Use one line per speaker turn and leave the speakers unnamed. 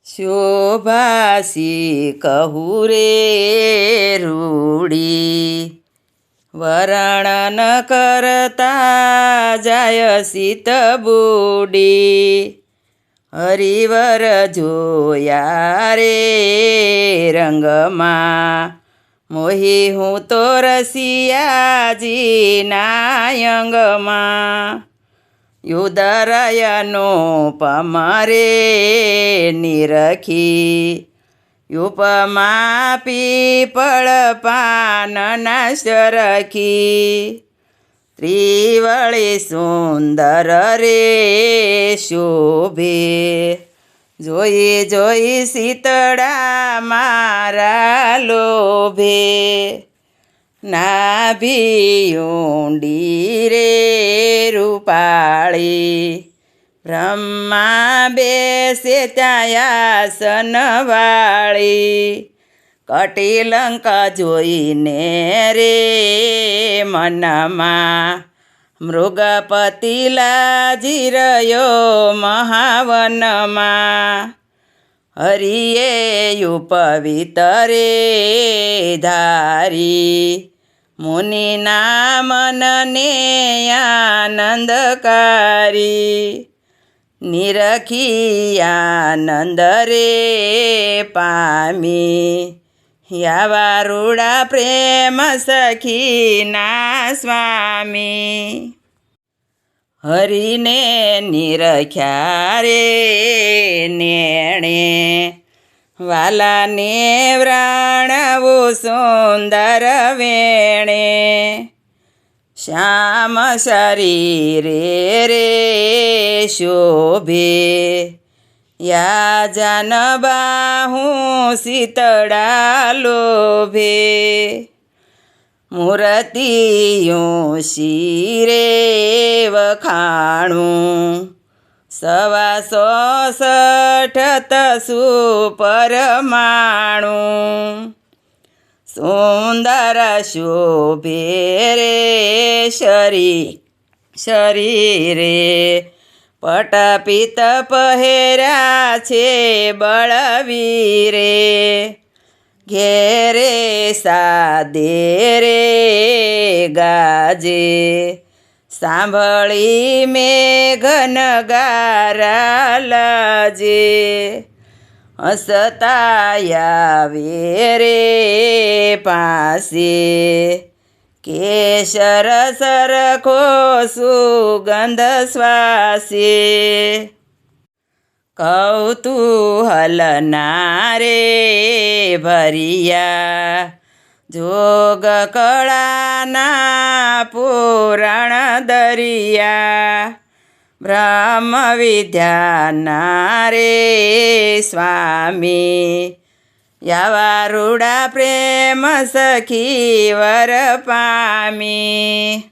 શોભાસી કહું રે રૂડી વર્ણન કરતા જાય સીત બુડી હરિવર જોયા રે રંગમાં મોહી હું તો રસિયાજીના અંગમાં યુદરયનો પમરે નિરખી યુપમા પીપળ પાનના સરખી ત્રિવળી સુંદર રે શોભે જોઈ જોઈ શીતળા મારા લોભે નાભી ઊંડી રે રૂપાળી બ્રહ્મા બેસે ત્યાં આસનવાળી કટિલંક જોઈને રે મનમાં મૃગપતિ લાજી રહ્યો મહાવનમાં હરિએ યુપવિતરે ધારી મુનિના મનને આનંદકારી નિરખી આનંદ રે પામી યાવા રૂડા પ્રેમ સખીના સ્વામી હરિને નિરખ્યા રે નેણે વાલાને વ્રાણવું સુંદર વેણે શ્યામ શરીરે રે શોભે યા જાન બાહું શીતળા લોભે મૂર્તિયું શિરે વખાણું 166 સુપરમાણું સુંદર શોભે રે શરીરે પટપિત પહેર્યા છે બળવીરે ઘેરે સાદે રે ગાજે સાંભળી મેઘન ગારા લાજે હસતાયા રે પાસે કેસર સરખો સુગંધ શ્વાસે કૌતૂહલના રે ભરિયા જોગ કળાના પુરાણ દરિયા બ્રહ્મ વિદ્યાના રે સ્વામી યાવા રૂડા પ્રેમ સખી વર પામી